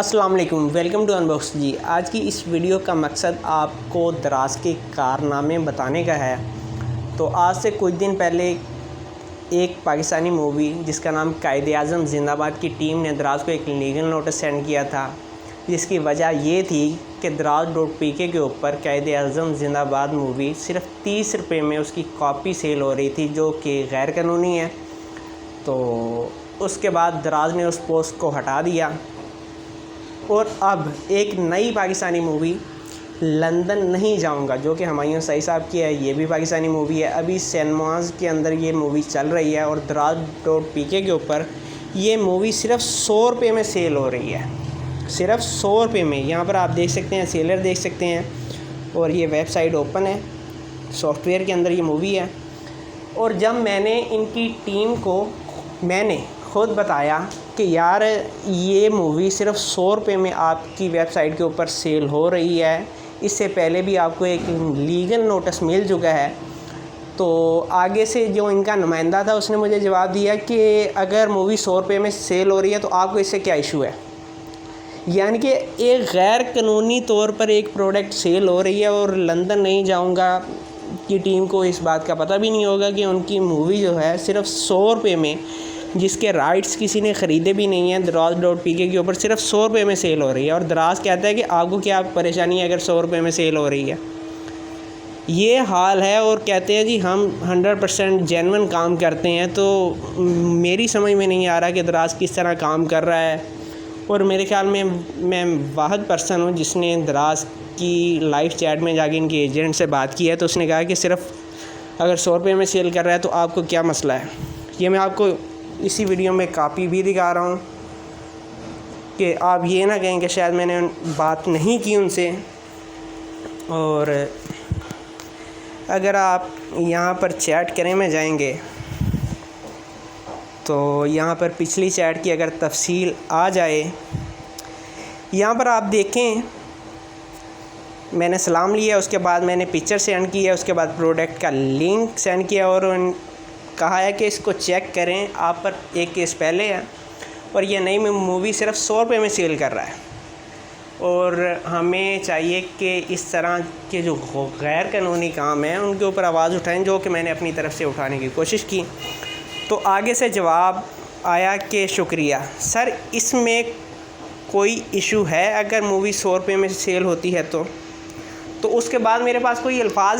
अस्सलाम वालेकुम, welcome to unbox जी। आज की इस वीडियो का मकसद आपको दराज के कारनामे बताने का है। तो आज से कुछ दिन पहले एक पाकिस्तानी मूवी जिसका नाम कायद-ए-आज़म ज़िंदाबाद की टीम ने दराज को एक लीगल नोटिस सेंड किया था, जिसकी वजह ये थी कि दराज.pk के ऊपर कायद-ए-आज़म ज़िंदाबाद मूवी सिर्फ़ 30 रुपये में उसकी कॉपी सेल हो रही थी, जो कि गैर कानूनी है। तो उसके बाद दराज ने उस पोस्ट को हटा दिया और अब एक नई पाकिस्तानी मूवी लंदन नहीं जाऊंगा, जो कि हुमायूं सईद साहब की है, ये भी पाकिस्तानी मूवी है। अभी सिनेमाज़ के अंदर ये मूवी चल रही है और दराज.pk के ऊपर ये मूवी सिर्फ़ 100 रुपये में सेल हो रही है, सिर्फ़ 100 रुपये में। यहाँ पर आप देख सकते हैं, सेलर देख सकते हैं, और ये वेबसाइट ओपन है, सॉफ्टवेयर के अंदर ये मूवी है। और जब मैंने इनकी टीम को खुद बताया कि यार ये मूवी सिर्फ़ 100 रुपये में आपकी वेबसाइट के ऊपर सेल हो रही है, इससे पहले भी आपको एक लीगल नोटिस मिल चुका है, तो आगे से जो इनका नुमाइंदा था उसने मुझे जवाब दिया कि अगर मूवी 100 रुपये में सेल हो रही है तो आपको इससे क्या इशू है। यानी कि एक गैर कानूनी तौर पर एक प्रोडक्ट सेल हो रही है और लंदन नहीं जाऊंगा की टीम को इस बात का पता भी नहीं होगा कि उनकी मूवी जो है सिर्फ़ 100 रुपये में, जिसके राइट्स किसी ने ख़रीदे भी नहीं हैं, दराज.pk के ऊपर सिर्फ़ 100 रुपये में सेल हो रही है। और दराज कहता है कि आपको क्या परेशानी है अगर 100 रुपये में सेल हो रही है। ये हाल है और कहते हैं जी हम 100% जेन्युइन काम करते हैं। तो मेरी समझ में नहीं आ रहा कि दराज किस तरह काम कर रहा है, और मेरे ख़्याल में मैं वाहिद पर्सन हूँ जिसने दराज की लाइव चैट में जाके इनके एजेंट से बात की है। तो उसने कहा कि सिर्फ़ अगर 100 रुपये में सेल कर रहा है तो आपको क्या मसला है। ये मैं आपको इसी वीडियो में कॉपी भी दिखा रहा हूँ कि आप ये ना कहें कि शायद मैंने बात नहीं की उनसे। और अगर आप यहाँ पर चैट करें में जाएंगे तो यहाँ पर पिछली चैट की अगर तफसील आ जाए, यहाँ पर आप देखें, मैंने सलाम लिया, उसके बाद मैंने पिक्चर सेंड की है, उसके बाद प्रोडक्ट का लिंक सेंड किया और कहा है कि इसको चेक करें। आप पर एक केस पहले है और ये नई मूवी सिर्फ़ 100 रुपये में सेल कर रहा है। और हमें चाहिए कि इस तरह के जो गैर कानूनी काम हैं उनके ऊपर आवाज़ उठाएं, जो कि मैंने अपनी तरफ से उठाने की कोशिश की। तो आगे से जवाब आया कि शुक्रिया सर, इसमें कोई इशू है अगर मूवी 100 रुपये में सेल होती है तो उसके बाद मेरे पास कोई अल्फाज ही